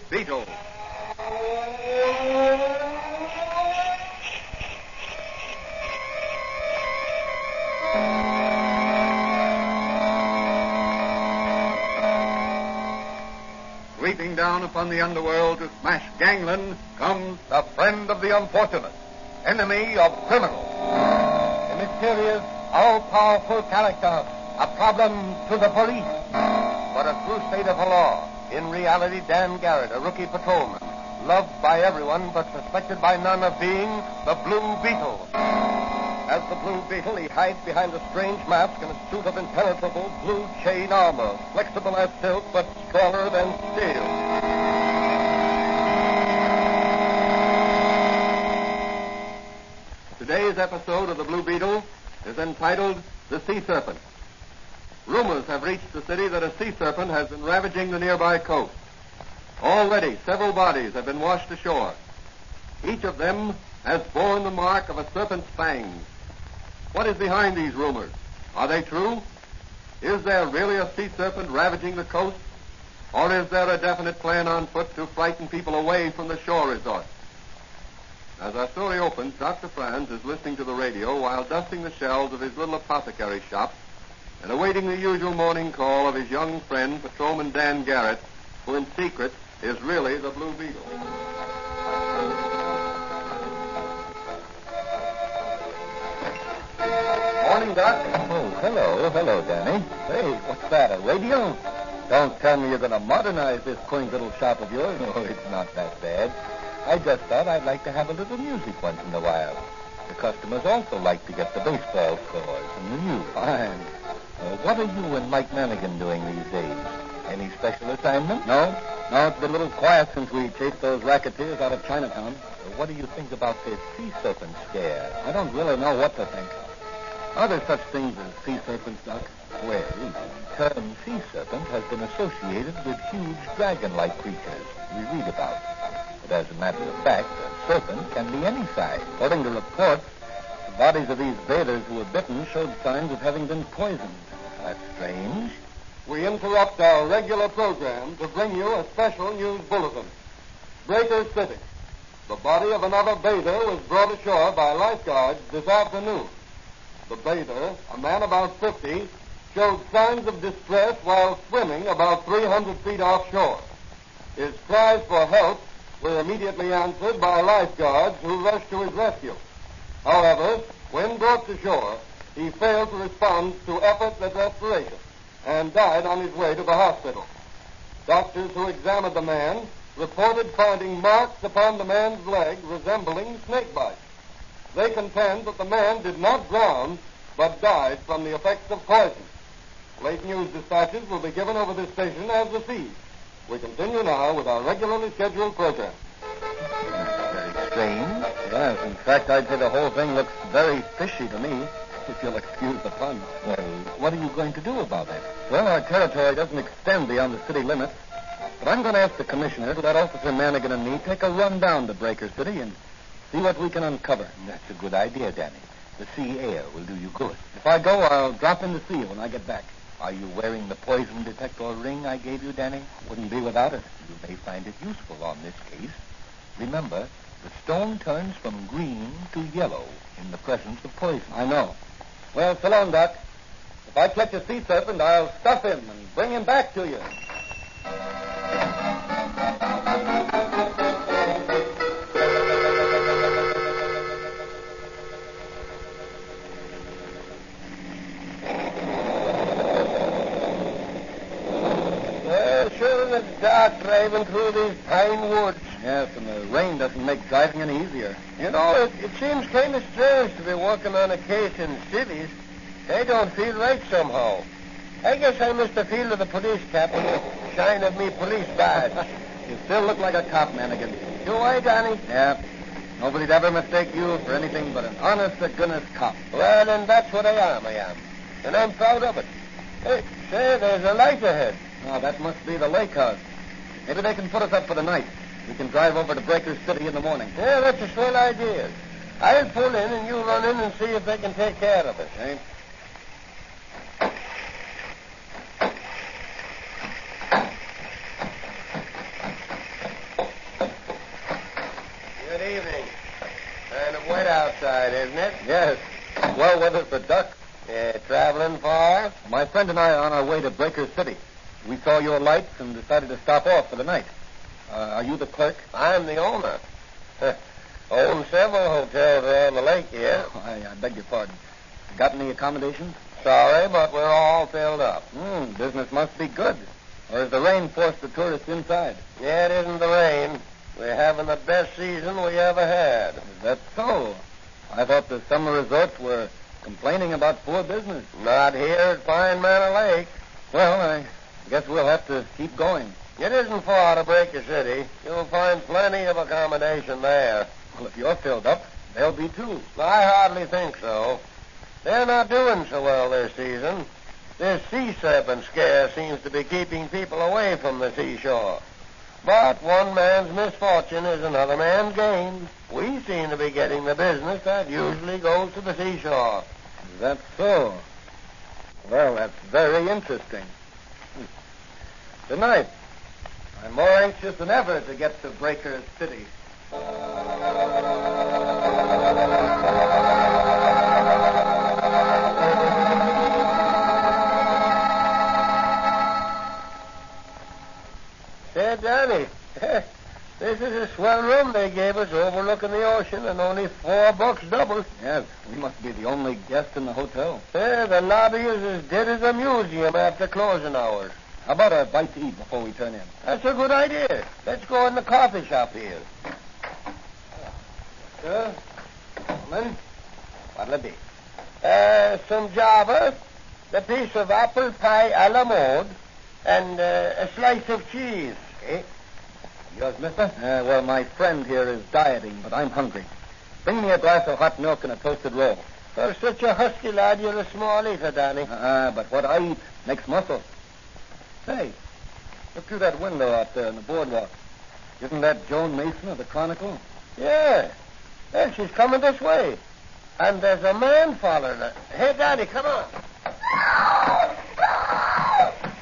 Beetle. Sweeping down upon the underworld to smash gangland comes the friend of the unfortunate, enemy of criminals. A mysterious, all-powerful character, a problem to the police, but a crusader for law. In reality, Dan Garrett, a rookie patrolman, loved by everyone but suspected by none of being the Blue Beetle. As the Blue Beetle, he hides behind a strange mask and a suit of impenetrable blue chain armor, flexible as silk but stronger than steel. Today's episode of the Blue Beetle is entitled The Sea Serpent. Rumors have reached the city that a sea serpent has been ravaging the nearby coast. Already, several bodies have been washed ashore. Each of them has borne the mark of a serpent's fangs. What is behind these rumors? Are they true? Is there really a sea serpent ravaging the coast? Or is there a definite plan on foot to frighten people away from the shore resorts? As our story opens, Dr. Franz is listening to the radio while dusting the shelves of his little apothecary shop and awaiting the usual morning call of his young friend, Patrolman Dan Garrett, who in secret is really the Blue Beetle. Morning, Doc. Oh, hello, Danny. Hey, what's that, a radio? Don't tell me you're going to modernize this quaint little shop of yours. No, it's not that bad. I just thought I'd like to have a little music once in a while. The customers also like to get the baseball scores and the news. Fine. What are you and Mike Manigan doing these days? Any special assignment? No, it's been a little quiet since we chased those racketeers out of Chinatown. What do you think about this sea serpent scare? I don't really know what to think. Are there such things as sea serpents, Doc? Well, the term sea serpent has been associated with huge dragon-like creatures we read about. But as a matter of fact, a serpent can be any size. According to reports, the bodies of these bathers who were bitten showed signs of having been poisoned. That's strange. We interrupt our regular program to bring you a special news bulletin. Breaker City. The body of another bather was brought ashore by lifeguards this afternoon. The bather, a man about 50, showed signs of distress while swimming about 300 feet offshore. His cries for help were immediately answered by lifeguards who rushed to his rescue. However, when brought to shore, he failed to respond to efforts at respiration and died on his way to the hospital. Doctors who examined the man reported finding marks upon the man's leg resembling snake bites. They contend that the man did not drown, but died from the effects of poison. Late news dispatches will be given over this station as received. We continue now with our regularly scheduled program. Very strange. Yes, in fact, I'd say the whole thing looks very fishy to me, if you'll excuse the pun. Well, what are you going to do about it? Well, our territory doesn't extend beyond the city limits, but I'm going to ask the commissioner to let Officer Manigan and me take a run down to Breaker City and see what we can uncover. That's a good idea, Danny. The sea air will do you good. If I go, I'll drop in to see you when I get back. Are you wearing the poison detector ring I gave you, Danny? Wouldn't be without it. You may find it useful on this case. Remember, the stone turns from green to yellow in the presence of poison. I know. Well, so long, Doc. If I catch a sea serpent, I'll stuff him and bring him back to you. It's dark driving through these pine woods. Yes, and the rain doesn't make driving any easier. You know, it seems kind of strange to be working on a case in cities. They don't feel right somehow. I guess I missed the feel of the police cap and the shine of me police badge. You still look like a cop, Manigan. Do I, Danny? Yeah. Nobody'd ever mistake you for anything but an honest-to-goodness cop. Well, then that's what I am. And I'm proud of it. Hey, say, there's a light ahead. Oh, that must be the lake house. Maybe they can put us up for the night. We can drive over to Breaker City in the morning. Yeah, that's a swell idea. I'll pull in and you run in and see if they can take care of us, eh? tonight, isn't it? Yes. Well weather for duck. Traveling far? My friend and I are on our way to Breaker City. We saw your lights and decided to stop off for the night. Are you the clerk? I'm the owner. Own several hotels around the lake here. Oh, I beg your pardon. Got any accommodations? Sorry, but we're all filled up. Business must be good. Or has the rain forced the tourists inside? Yeah, it isn't the rain. We're having the best season we ever had. Is that so? I thought the summer resorts were complaining about poor business. Not here at Pine Manor Lake. Well, I guess we'll have to keep going. It isn't far to Breaker City. You'll find plenty of accommodation there. Well, if you're filled up, they'll be too. I hardly think so. They're not doing so well this season. This sea serpent scare seems to be keeping people away from the seashore. But one man's misfortune is another man's gain. We seem to be getting the business that usually goes to the seashore. Is that so? Well, that's very interesting. Good night. I'm more anxious than ever to get to Breaker City. Say, Danny, this is a swell room they gave us overlooking the ocean and only $4 double. Yes, we must be the only guest in the hotel. The lobby is as dead as a museum after closing hours. How about a bite to eat before we turn in? That's a good idea. Let's go in the coffee shop here. Sir? Gentlemen? What'll it be? Some Java, a piece of apple pie a la mode, and a slice of cheese. Okay. Yours, mister? Well, my friend here is dieting, but I'm hungry. Bring me a glass of hot milk and a toasted roll. For such a husky lad, you're a small eater, Danny. But what I eat makes muscle. Say, look through that window out there on the boardwalk. Isn't that Joan Mason of the Chronicle? Yeah. Well, she's coming this way. And there's a man following her. Hey, Danny, come on.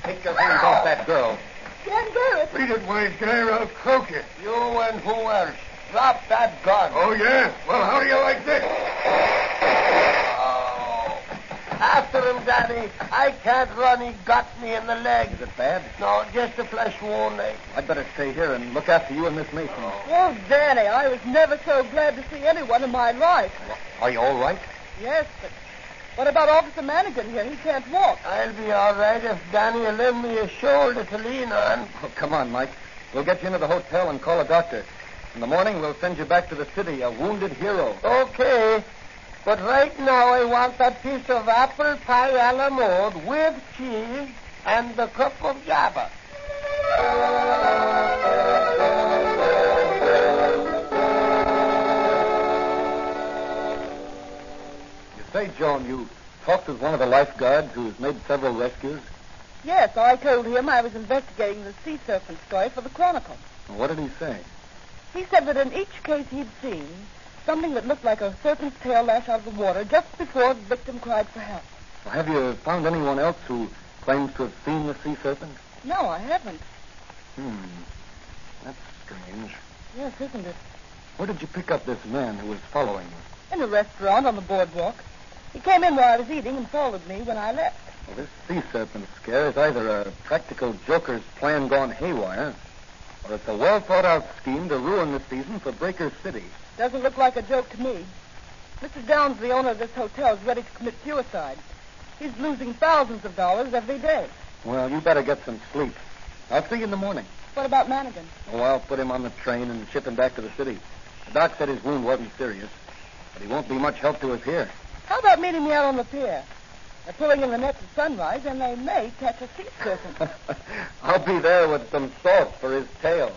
Take your hands off that girl. Dan Garrett. Beat it, Wayne Gayer. I'll croak you. You and who else? Drop that gun. Oh, yeah? Well, how do you like this? Oh. After him, Danny. I can't run. He got me in the leg. Is it bad? No, just a flesh wound. I'd better stay here and look after you and Miss Mason. Oh, Danny, I was never so glad to see anyone in my life. Are you all right? Yes, but what about Officer Manigan here? He can't walk. I'll be all right if Danny will lend me a shoulder to lean on. Oh, come on, Mike. We'll get you into the hotel and call a doctor. In the morning, we'll send you back to the city, a wounded hero. Okay. But right now, I want that piece of apple pie a la mode with cheese and the cup of Java. You say, Joan, you talked with one of the lifeguards who's made several rescues? Yes, I told him I was investigating the sea serpent story for the Chronicle. What did he say? He said that in each case he'd seen something that looked like a serpent's tail lash out of the water just before the victim cried for help. Well, have you found anyone else who claims to have seen the sea serpent? No, I haven't. That's strange. Yes, isn't it? Where did you pick up this man who was following you? In a restaurant on the boardwalk. He came in while I was eating and followed me when I left. Well, this sea serpent scare is either a practical joker's plan gone haywire, or it's a well-thought-out scheme to ruin the season for Breaker City. Doesn't look like a joke to me. Mr. Downs, the owner of this hotel, is ready to commit suicide. He's losing thousands of dollars every day. Well, you better get some sleep. I'll see you in the morning. What about Manigan? Oh, I'll put him on the train and ship him back to the city. The doc said his wound wasn't serious, but he won't be much help to us here. How about meeting me out on the pier? They're pulling in the nets at sunrise, and they may catch a sea serpent. I'll be there with some salt for his tail.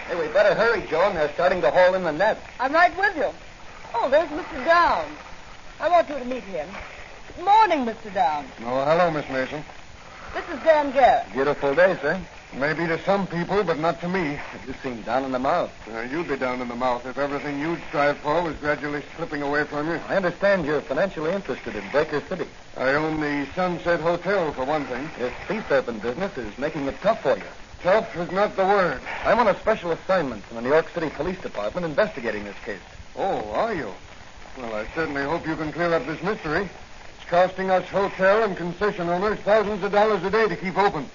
Hey, we better hurry, Joan. They're starting to haul in the nets. I'm right with you. Oh, there's Mr. Downs. I want you to meet him. Good morning, Mr. Downs. Oh, hello, Miss Mason. This is Dan Garrett. Beautiful day, sir. Maybe to some people, but not to me. You seem down in the mouth. You'd be down in the mouth if everything you'd strive for was gradually slipping away from you. I understand you're financially interested in Breaker City. I own the Sunset Hotel, for one thing. This sea serpent business is making it tough for you. Tough is not the word. I'm on a special assignment from the New York City Police Department investigating this case. Oh, are you? Well, I certainly hope you can clear up this mystery. It's costing us hotel and concession owners thousands of dollars a day to keep open.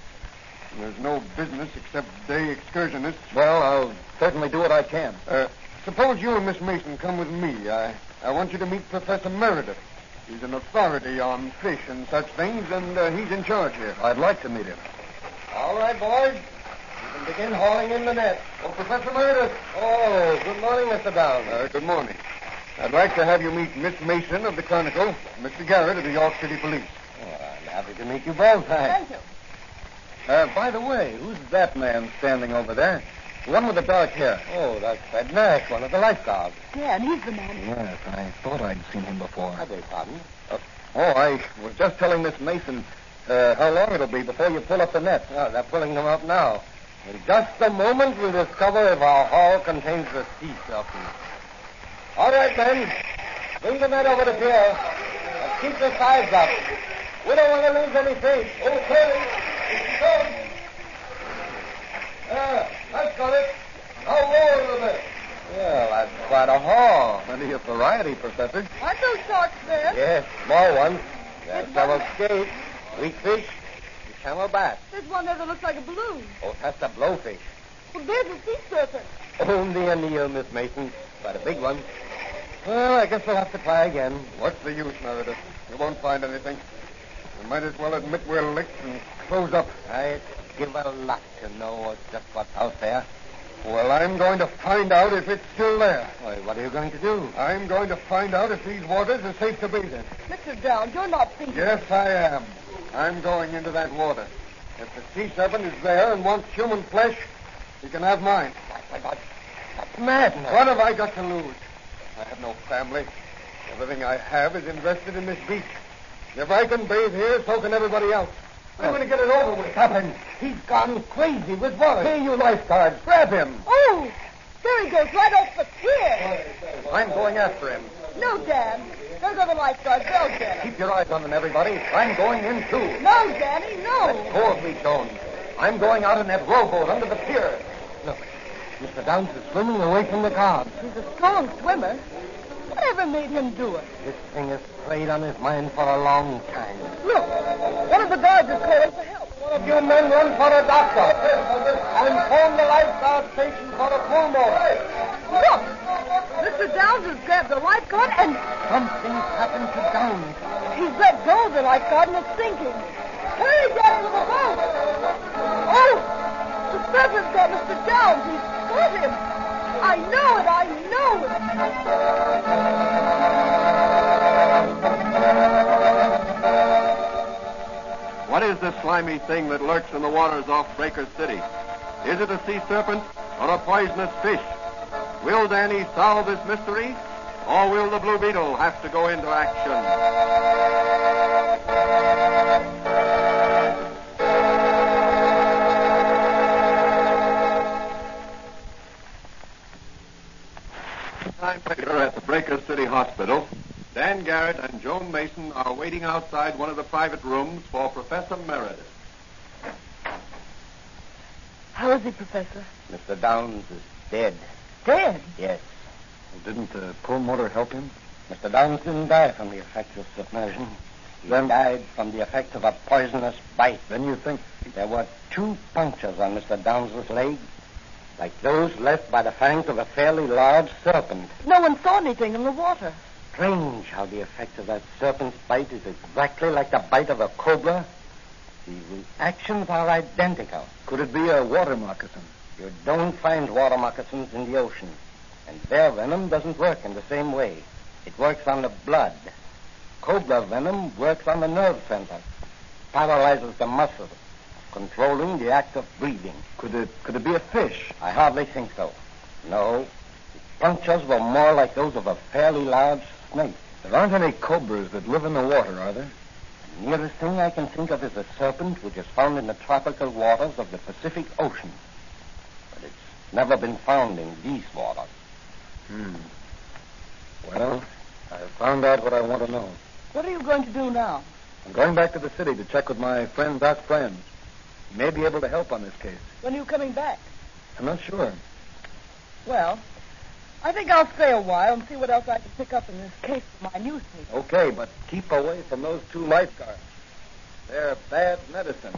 There's no business except day excursionists. Well, I'll certainly do what I can. Suppose you and Miss Mason come with me. I want you to meet Professor Meredith. He's an authority on fish and such things, and he's in charge here. I'd like to meet him. All right, boys. You can begin hauling in the net. Oh, Professor Meredith. Oh, good morning, Mr. Downs. Good morning. I'd like to have you meet Miss Mason of the Chronicle, Mr. Garrett of the York City Police. Oh, I'm happy to meet you both. Thank you. By the way, who's that man standing over there? The one with the dark hair. Oh, that's Fred Nash, one of the lifeguards. Yeah, and he's the man. Yes, I thought I'd seen him before. I beg pardon? I was just telling Miss Mason how long it'll be before you pull up the net. Oh, they're pulling them up now. In just a moment, we'll discover if our haul contains the sea serpent. All right, men. Bring the net over the pier. And keep the sides up. We don't want to lose any fish. Okay. That's got it. Now roll a little bit. Well, that's quite a haul. Plenty of variety, Professor. Aren't those sharks there? Yes, small ones. There are several skate, weak fish, and camelback. There's one there that looks like a balloon. Oh, that's a blowfish. Well, there's a sea serpent. Only a Neil, Miss Mason. But a big one. Well, I guess we'll have to try again. What's the use, Meredith? We won't find anything. We might as well admit we're licked and close up. I'd give a lot to know just what's out there. Well, I'm going to find out if it's still there. Why, what are you going to do? I'm going to find out if these waters are safe to bathe in. Mr. Downs, you're not thinking. Yes, I am. I'm going into that water. If the sea serpent is there and wants human flesh, he can have mine. My God, that's madness. What have I got to lose? I have no family. Everything I have is invested in this beach. If I can bathe here, so can everybody else. I'm going to get it over with. Stop him. He's gone crazy with what? Hey, you lifeguards, grab him. Oh, there he goes, right off the pier. I'm going after him. No, Dan. There go the lifeguards. They'll get him. Keep your eyes on them, everybody. I'm going in, too. No, Danny, no. Let go of me, Jones. I'm going out in that rowboat under the pier. Look, Mr. Downs is swimming away from the guard. He's a strong swimmer. Whatever made him do it? This thing has played on his mind for a long time. Look, one of the guards is calling for help. One of you men run for a doctor. And phone the lifeguard station for a pulmotor. Look, Mr. Downs has grabbed the lifeguard and Something's happened to Downs. he's let go of the lifeguard and it's sinking. Hurry, get into the boat. Oh, the serpent's got Mr. Downs. He's got him. I know it. I know it. What is this slimy thing that lurks in the waters off Breaker City? Is it a sea serpent or a poisonous fish? Will Danny solve this mystery, or will the Blue Beetle have to go into action? Time later at the Breaker City Hospital, Dan Garrett and Joan Mason are waiting outside one of the private rooms for Professor Meredith. How is he, Professor? Mr. Downs is dead. Dead? Yes. Didn't the pulmotor help him? Mr. Downs didn't die from the effects of submersion. He died from the effects of a poisonous bite. Then you think... There were 2 punctures on Mr. Downs' leg, like those left by the fangs of a fairly large serpent. No one saw anything in the water. Strange how the effect of that serpent's bite is exactly like the bite of a cobra. The reactions are identical. Could it be a water moccasin? You don't find water moccasins in the ocean, and their venom doesn't work in the same way. It works on the blood. Cobra venom works on the nerve center, paralyzes the muscles, controlling the act of breathing. Could it be a fish? I hardly think so. No. The punctures were more like those of a fairly large snake. There aren't any cobras that live in the water, are there? The nearest thing I can think of is a serpent which is found in the tropical waters of the Pacific Ocean. But it's never been found in these waters. Well, I've found out what I want to know. What are you going to do now? I'm going back to the city to check with my friend Doc Franz. He may be able to help on this case. When are you coming back? I'm not sure. Well, I think I'll stay a while and see what else I can pick up in this case for my newspaper. Okay, but keep away from those 2 lifeguards. They're bad medicine.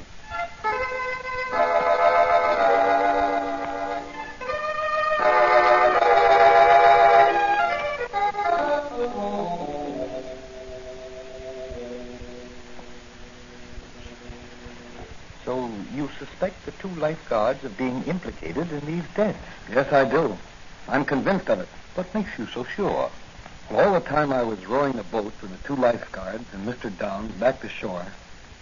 So you suspect the 2 lifeguards of being implicated in these deaths? Yes, I do. I'm convinced of it. What makes you so sure? All the time I was rowing the boat with the 2 lifeguards and Mr. Downs back to shore,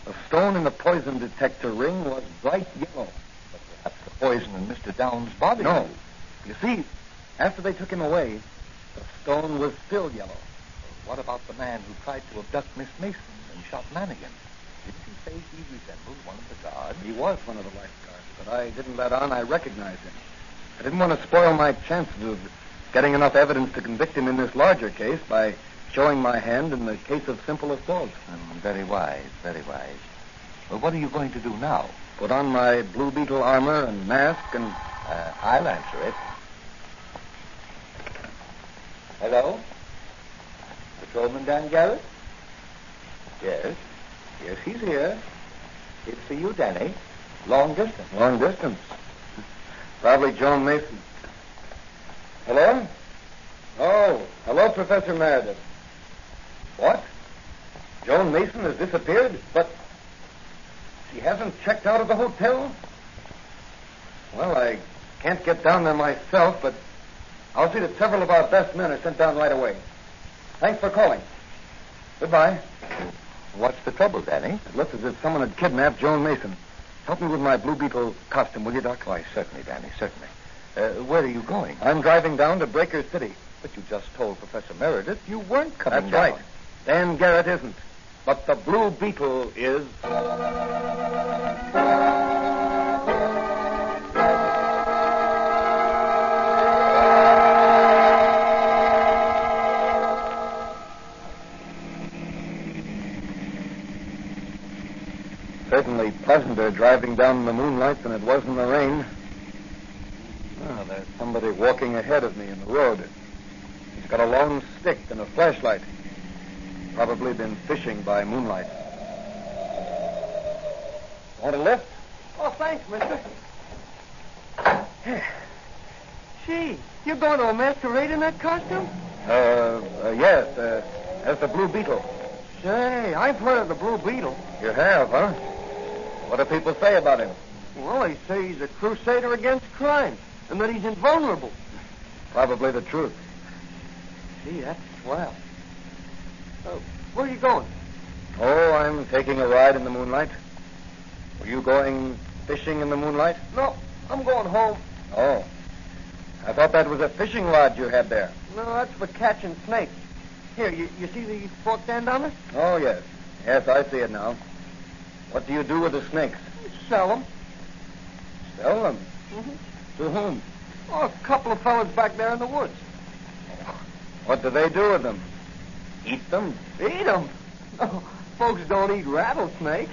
the stone in the poison detector ring was bright yellow. But perhaps the poison in Mr. Downs' body. No. You see, after they took him away, the stone was still yellow. What about the man who tried to abduct Miss Mason and shot Manigan? Didn't you say he resembled one of the guards? He was one of the lifeguards, but I didn't let on I recognized him. I didn't want to spoil my chances of getting enough evidence to convict him in this larger case by showing my hand in the case of simple assault. Very wise, very wise. Well, what are you going to do now? Put on my Blue Beetle armor and mask and... I'll answer it. Hello? Patrolman Dan Garrett? Yes. Yes, he's here. It's for you, Danny. Long distance. Long distance. Probably Joan Mason. Hello? Oh, hello, Professor Meredith. What? Joan Mason has disappeared? But she hasn't checked out of the hotel? Well, I can't get down there myself, but I'll see that several of our best men are sent down right away. Thanks for calling. Goodbye. What's the trouble, Danny? It looks as if someone had kidnapped Joan Mason. Help me with my Blue Beetle costume, will you, Doc? Why, certainly, Danny, certainly. Where are you going? I'm driving down to Breaker City. But you just told Professor Meredith you weren't coming That's down. right. Dan Garrett isn't. But the Blue Beetle is. Certainly pleasanter driving down in the moonlight than it was in the rain. Oh, there's somebody walking ahead of me in the road. He's got a long stick and a flashlight. Probably been fishing by moonlight. Want a lift? Oh, thanks, mister. Gee, you're going to a masquerade in that costume? Yes, as the Blue Beetle. Say, I've heard of the Blue Beetle. You have, huh? What do people say about him? Well, they say he's a crusader against crime, and that he's invulnerable. Probably the truth. Gee, that's swell. Where are you going? Oh, I'm taking a ride in the moonlight. Were you going fishing in the moonlight? No, I'm going home. Oh. I thought that was a fishing rod you had there. No, that's for catching snakes. Here, you see the forked end on it? Oh, yes. Yes, I see it now. What do you do with the snakes? Sell them. Sell them? Mm-hmm. To whom? Oh, a couple of fellas back there in the woods. What do they do with them? Eat them? Eat them? No, folks don't eat rattlesnakes.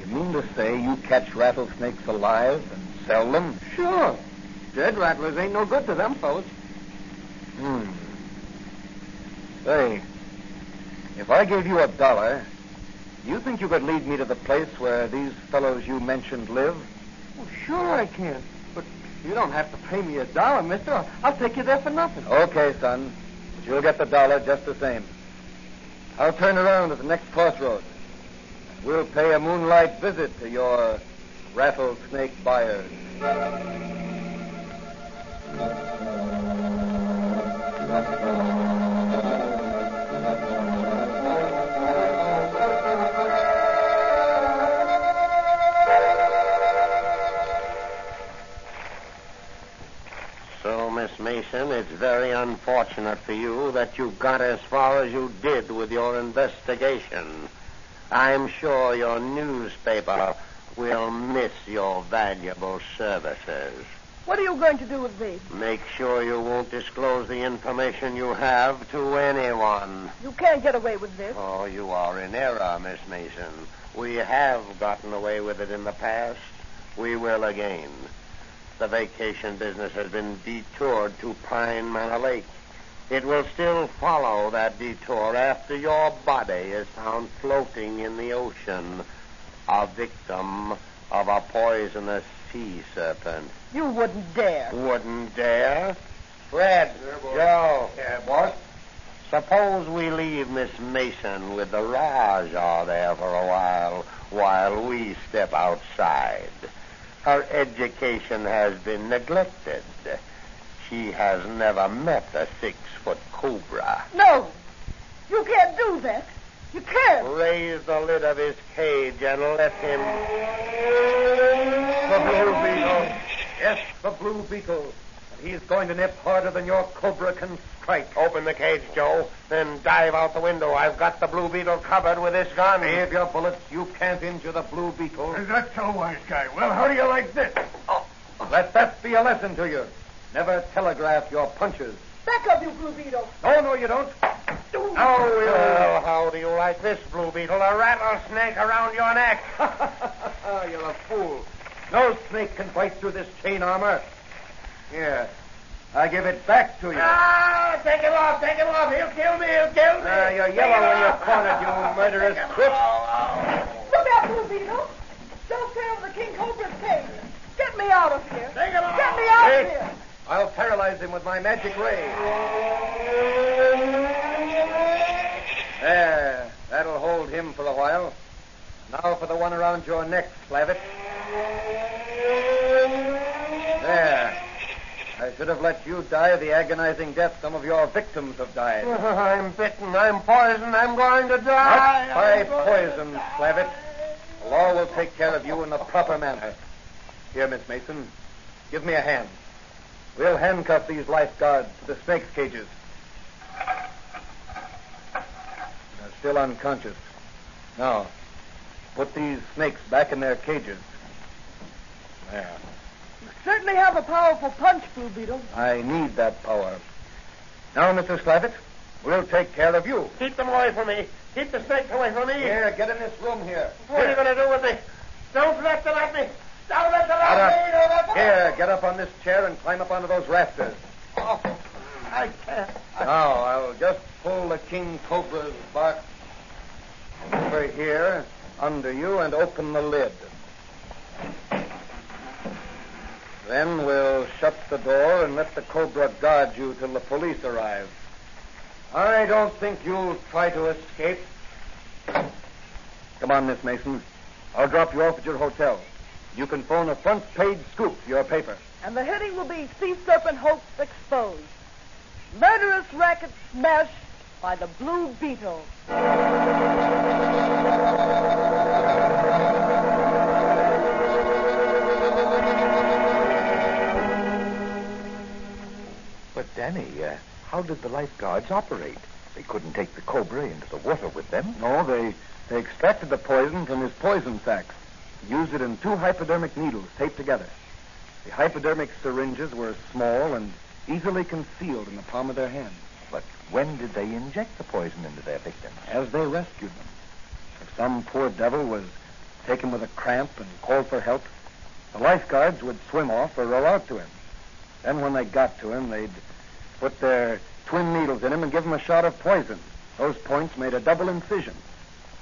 You mean to say you catch rattlesnakes alive and sell them? Sure. Dead rattlers ain't no good to them fellas. Say, if I gave you $1, do you think you could lead me to the place where these fellows you mentioned live? Well, sure I can. But you don't have to pay me $1, mister. I'll take you there for nothing. Okay, son. But you'll get the $1 just the same. I'll turn around at the next crossroads. We'll pay a moonlight visit to your rattlesnake buyers. So, Miss Mason, it's very unfortunate for you that you got as far as you did with your investigation. I'm sure your newspaper will miss your valuable services. What are you going to do with me? Make sure you won't disclose the information you have to anyone. You can't get away with this. Oh, you are in error, Miss Mason. We have gotten away with it in the past. We will again. The vacation business has been detoured to Pine Manor Lake. It will still follow that detour after your body is found floating in the ocean, a victim of a poisonous sea serpent. You wouldn't dare. Wouldn't dare? Fred, Joe. Yeah, boss? Suppose we leave Miss Mason with the Rajah there for a while we step outside. Her education has been neglected. She has never met a 6-foot cobra. No. You can't do that. You can't. Raise the lid of his cage and let him... The Blue Beetle. Yes, the Blue Beetle. And he's going to nip harder than your cobra can strike. Open the cage, Joe, then dive out the window. I've got the Blue Beetle covered with this gun. Save your bullets. You can't injure the Blue Beetle. Is that so, wise guy? Well, how do you like this? Oh, let that be a lesson to you. Never telegraph your punches. Back up, you Blue Beetle. No, you don't. Well, how do you like this, Blue Beetle? A rattlesnake around your neck. You're a fool. No snake can bite through this chain armor. Here, I give it back to you. Ah, take him off. He'll kill me. You're yellow when you're cornered, you murderous crook. Look out, Blue Beetle. Don't tear over the King Cobra's cage. Get me out of here. Take him off. Get me out of Wait. here. I'll paralyze him with my magic ray. There. That'll hold him for a while. Now for the one around your neck, Slavitt. There. I should have let you die the agonizing death some of your victims have died. I'm bitten. I'm poisoned. I'm going to die. Not by poison, Slavitt. The law will take care of you in the proper manner. Here, Miss Mason, give me a hand. We'll handcuff these lifeguards to the snake's cages. They're still unconscious. Now, put these snakes back in their cages. There. You certainly have a powerful punch, Blue Beetle. I need that power. Now, Mr. Slavitt, we'll take care of you. Keep them away from me. Keep the snakes away from me. Here, get in this room here. What are you going to do with me? Don't let them at me. Don't let them Shut at me. Don't let up. them Here, get up on this chair and climb up onto those rafters. Oh, I can't. Now, I'll just pull the King Cobra's box over here, under you, and open the lid. Then we'll shut the door and let the Cobra guard you till the police arrive. I don't think you'll try to escape. Come on, Miss Mason. I'll drop you off at your hotel. You can phone a front-page scoop for your paper. And the heading will be Sea Serpent Hoax Exposed. Murderous racket smashed by the Blue Beetle. But, Danny, how did the lifeguards operate? They couldn't take the Cobra into the water with them. No, they extracted the poison from his poison sacs. Used it in 2 hypodermic needles taped together. The hypodermic syringes were small and easily concealed in the palm of their hand. But when did they inject the poison into their victims? As they rescued them. If some poor devil was taken with a cramp and called for help, the lifeguards would swim off or row out to him. Then when they got to him, they'd put their twin needles in him and give him a shot of poison. Those points made a double incision.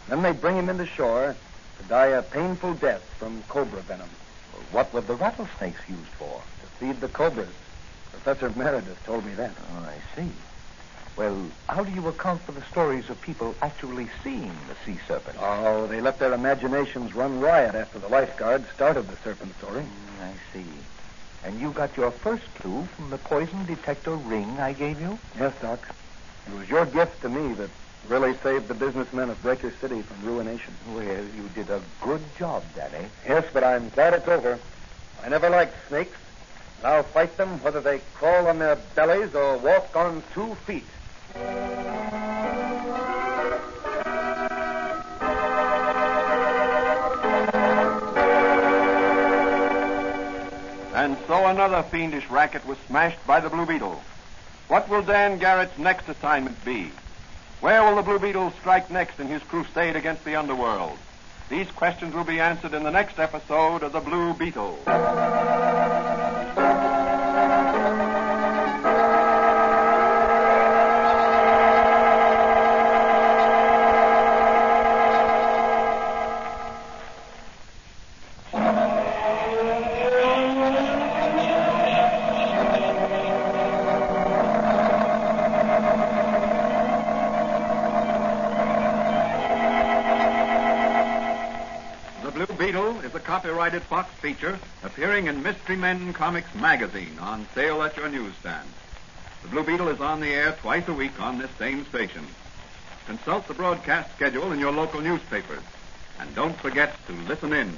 Then they'd bring him into shore to die a painful death from cobra venom. Well, what were the rattlesnakes used for? To feed the cobras. Professor Meredith told me that. Oh, I see. Well, how do you account for the stories of people actually seeing the sea serpent? Oh, they let their imaginations run riot after the lifeguards started the serpent story. I see. And you got your first clue from the poison detector ring I gave you? Yes, Doc. It was your gift to me that really saved the businessmen of Breaker City from ruination. Well, you did a good job, Danny. Yes, but I'm glad it's over. I never liked snakes, and I'll fight them whether they crawl on their bellies or walk on 2 feet. And so another fiendish racket was smashed by the Blue Beetle. What will Dan Garrett's next assignment be? Where will the Blue Beetle strike next in his crusade against the underworld? These questions will be answered in the next episode of The Blue Beetle. Copyrighted Fox feature appearing in Mystery Men Comics magazine on sale at your newsstand. The Blue Beetle is on the air twice a week on this same station. Consult the broadcast schedule in your local newspapers. And don't forget to listen in.